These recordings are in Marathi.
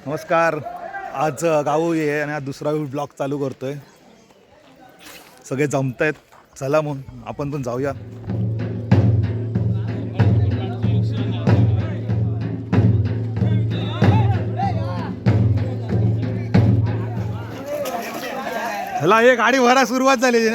नमस्कार. आज गाऊ आहे आणि आज दुसरा ब्लॉग चालू करतोय. सगळे जमत आहेत. चला मग आपण पण जाऊया. ह्याला हे गाडी भरा सुरुवात झाली.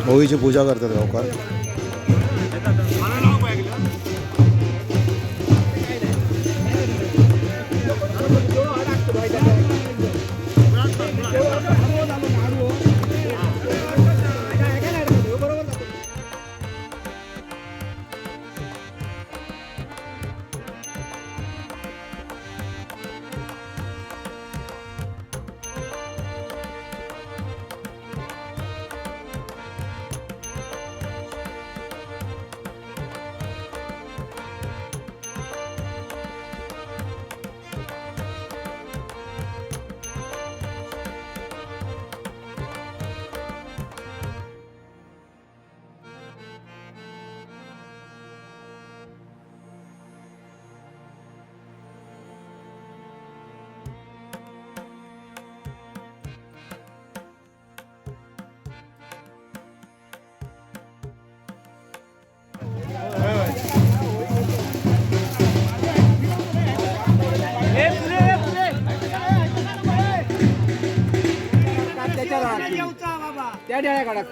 होळीची पूजा करतात गावकार. त्या डाळ्या काढा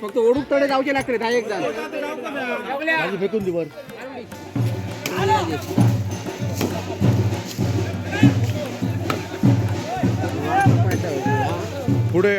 फक्त ओढूक तडे जाऊचे लागते दहा एक जण फेकून दिवर पुढे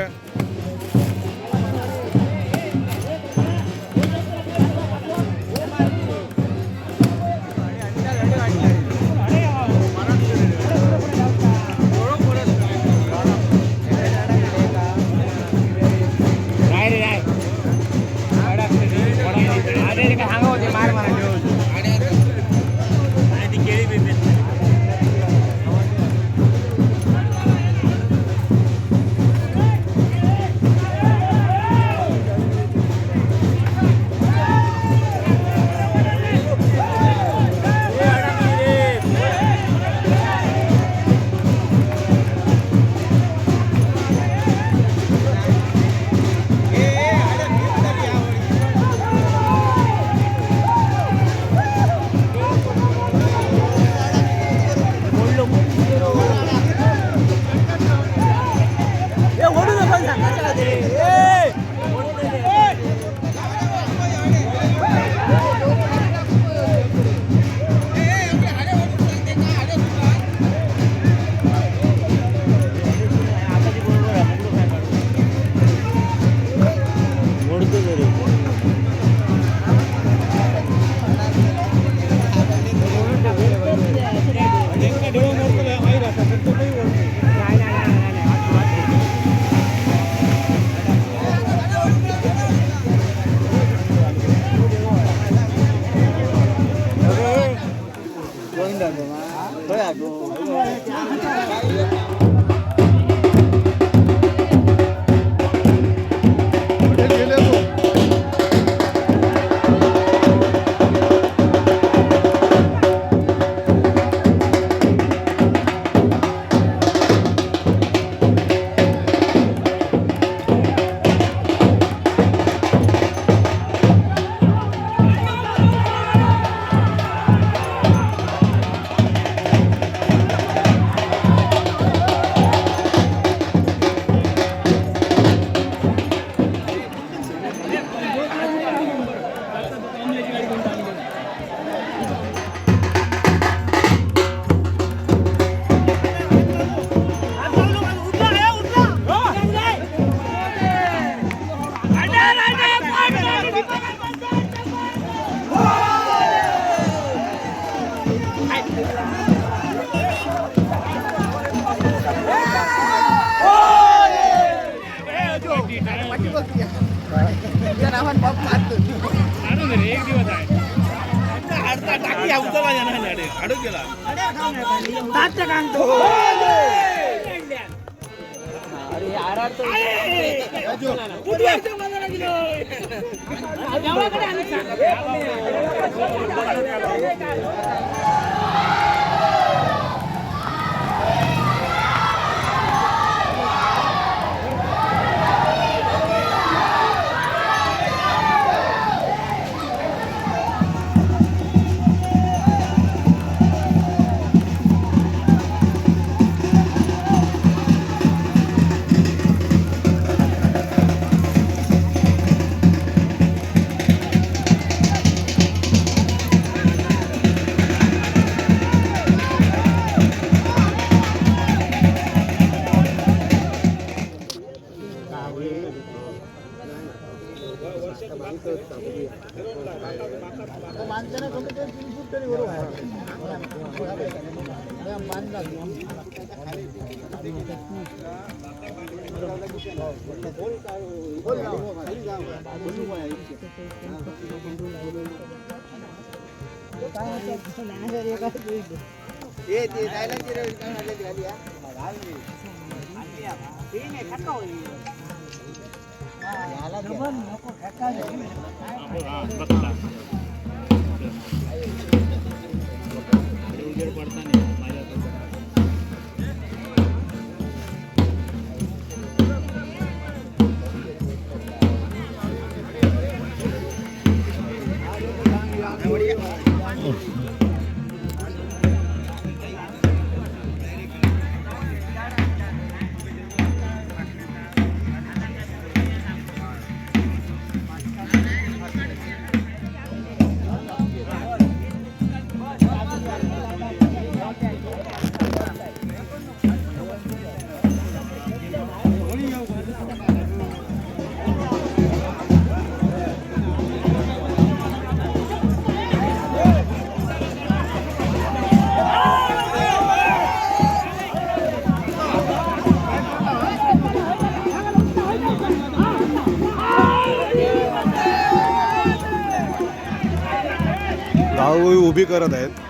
गावोळी उभी करत आहेत.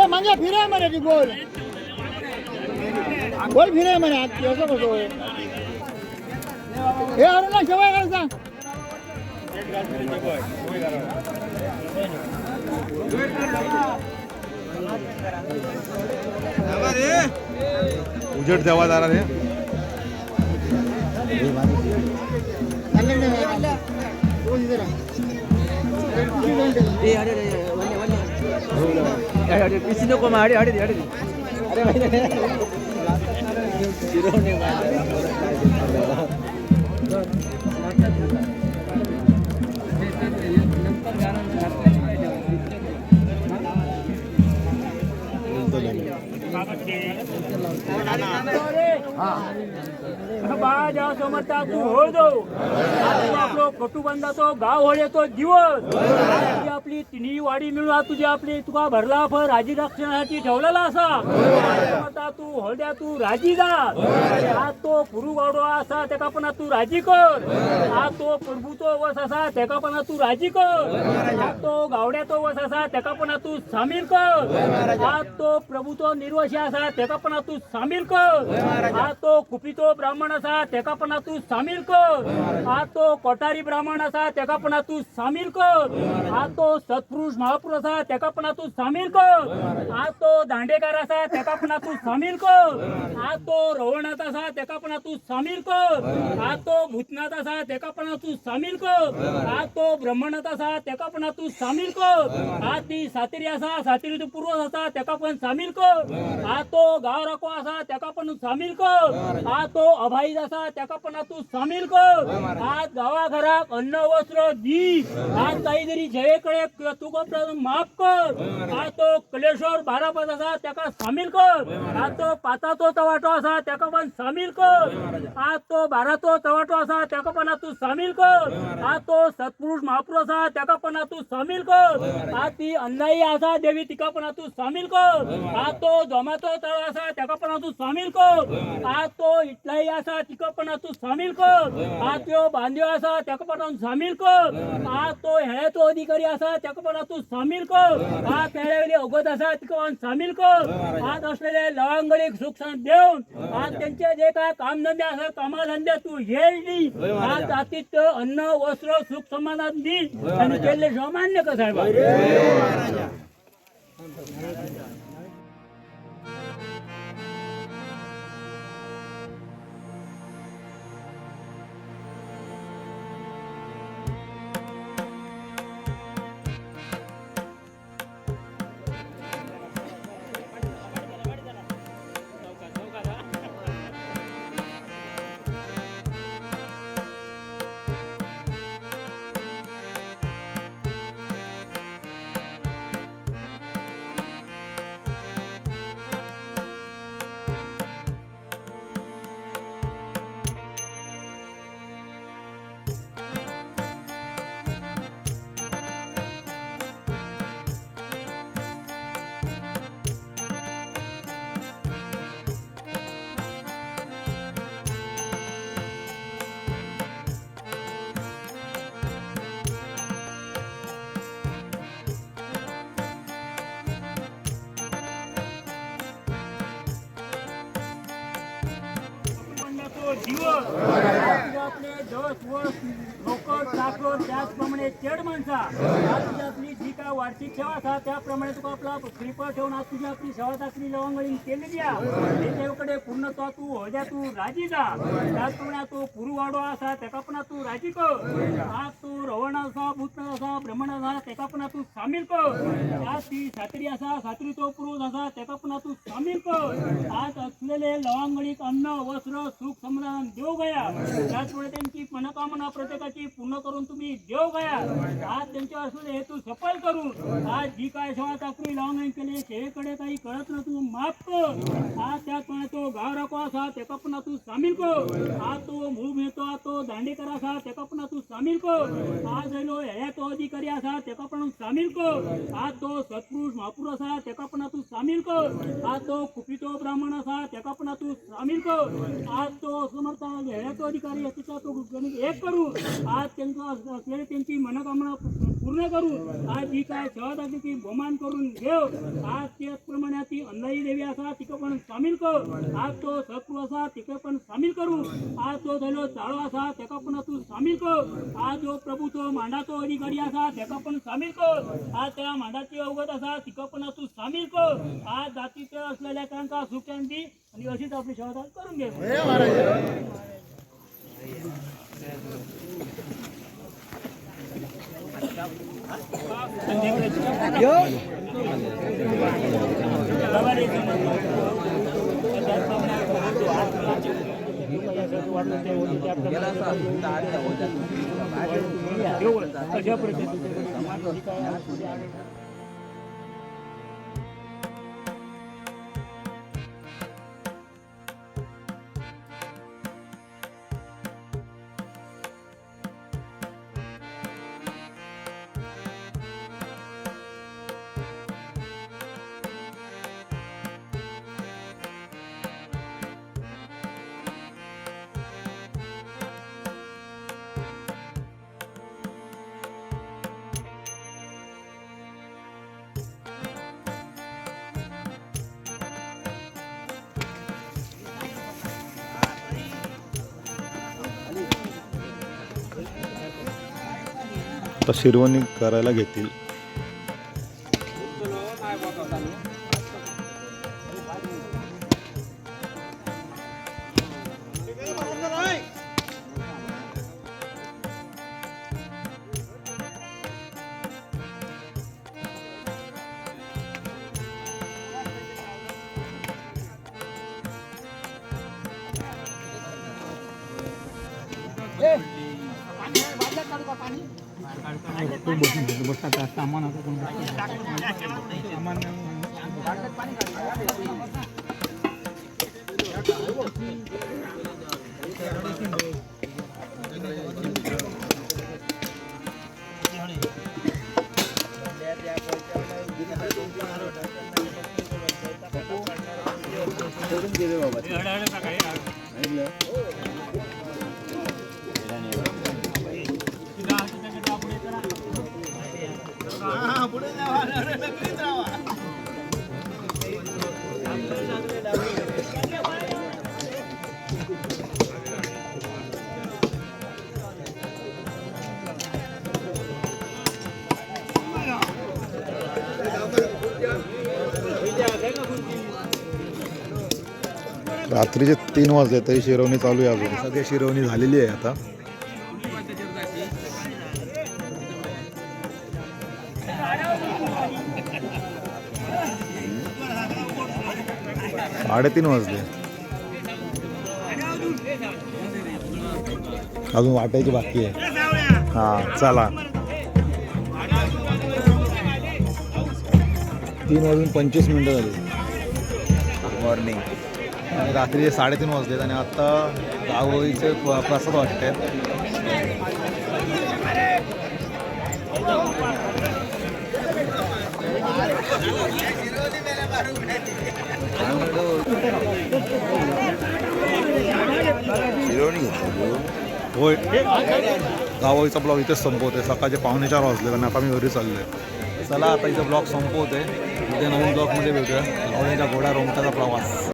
म्हणजे फिराय म्हणे ती गोल गोल फिराय म्हणे असं कसं हे अरे ना शेवाय काय सांग उजेड देवा दारा रे पिसी नको मग अडे अरे बाळा समजता तू होळ दो आपलो कटुबंधाचो गाव होळ येतो दिवस तुझी आपली तिन्ही वाडी मिळून आज तुझी आपली तुका भरला फळ राजी रक्षणासाठी ठेवलेला असा समजता तू होळद्या तू राजी जा आज तो पुरु गावडो असा तेका पण तू राजी कर आज तो प्रभूचो वस असा तेका पण तू राजी कर आज तो गावड्याचो वस असा तेका पण तू सामील कर आज तो प्रभूचो निर्वशी असा तेका पण तू सामील कर आज तो कुपीचो ब्राह्मण असा तेका पण तू सामील कर आज तो कोठारी ब्राह्मण असा तेका पण तू सामील कर आज तो सत्पुरुष महापुरुष असा तेका पण तू सामील कर आज तो दांडेकार असा तेका पण तू सामील कर आज तो रवणात असा तेका पण तू सामील कर आज तो भूतनाथ असा तेका पण तू सामील कर आज तो ब्रह्मनाथ असा तेका पण तू सामील कर आज ती सातेरी असा सातेरी पूर्वज असा तेका पण सामील कर आज तो गाव राखो असा तेका पण सामील कर आज तो अभाई असा तेका पण तू सामील कर आज गावा घराक अन्न वस्त्र दी आज काहीतरी जयेकडे तुका माफ कर आज तो कलेश्वर बारापत असा तेका सामील कर आज तो पाताचो तवाटो असा तेका पण सामील कर आज तो बाराचो तवाटो असा तेका पण तू सामील कर आज तो सत्पुरुष महापुरुष असा तेका पण तू सामील कर आज ती अन्नाई असा देवी तिका पण तू सामील कर आज तो जोमाचो तळ असा तेका पण तू सामील कर आज तो इटलाई असा तिका पण तू सामील कर आज तो बांध्यो असा तेका पण सामील कर आज तो हेळ्याचो अधिकारी असा तेका पण तू सामील कर आज तेळेवेली अगोद असा तिका पण सामील कर आज असलेले लवांगडीक सुख देऊन आज त्यांचे जे काय कामधंदे असा कामाधंदे तू येळली आज जातीत अन्न वस्त्र सुख समाधान दी आणि केले सामान्य का साहेब आपले दस वर्ष लोक साखर त्याचप्रमाणे चेड माणसा आपली जी काय आपल्या वार्षिक सेवा असा त्याप्रमाणे तुका आपला श्रीफळ ठेवून आज तुझी आपली सेवा चाकरी लवंगळी केलेली आहे त्याच्याकडे पूर्णत्वा तू होद्या तू राजी जा त्याचप्रमाणे तो पुरुवाडो असा तेका पण तू राजी कर आज तू रवण असा भूत असा ब्रह्मण असा तेका पण तू सामील कर आज ती सात्री असा सात्री तो पुरुष असा तेका पण तू सामील कर आज असलेले लवंगळीक अन्न वस्त्र सुख समाधान देव गया त्याचमुळे त्यांची मनोकामना प्रत्येकाची पूर्ण करून तुम्ही देव गया आज त्यांच्या असलेले हेतू सफल करून आज जी काय सेवा चाकरी लावून केली सेवेकडे काही कळत न तू माफ कर आज त्याचप्रमाणे तो गाव राखो असा तेका पण तू सामील कर आज तो मूळ मिळतो तो दांडेकर असा तेका पण तू सामील कर आज राहिलो ह्या तो अधिकारी असा तेका पण सामील कर आज तो सत्पुरुष महापुरुष असा तेका पण तू सामील कर आज तो कुपितो ब्राह्मण असा तेका पण तू सामील कर आज तो समर्थ ह्या तो अधिकारी याचा तो एक करू आज त्यांचा असलेली त्यांची मनोकामना पूर्ण करू आज जी काय सेवा दाखली बहुमान करून घेऊ आज त्याचप्रमाणे ती अंधाई देवी असा तिक पण सामील कर आज तो सत्पुरुष असा तिक पण सामील करू आज तो झालो चाळो असा तेका पण तू सामील कर आज जो प्रभू तो मांडाचो अधिकारी असा तेका पण सामील कर आज त्या मांडाची अवगत असा तिक पण तू सामील कर आज जातीचे असलेल्या त्यांचा सुख शांती आणि अशीच आपली सेवा करून घे आता शिरवणी करायला घेतील. रात्रीचे 3 वाजले तरी शिरवणी चालू आहे. अजून सगळे शिरवणी झालेली आहे. आता 3:30 वाजले. अजून वाटायची बाकी आहे. हा चला 3:25 झाली. मॉर्निंग रात्रीचे 3:30 वाजलेत आणि आता गावोळीचे प्रसाद वाटते. होय गावोळीचा ब्लॉग इथेच संपवते. सकाळचे 3:45 वाजले आणि आता मी घरी चाललोय. चला आता इथं ब्लॉग संपवते. उद्या नवीन ब्लॉगमध्ये भेटूया. गावोळीच्या घोडा रोमटाचा प्रवास.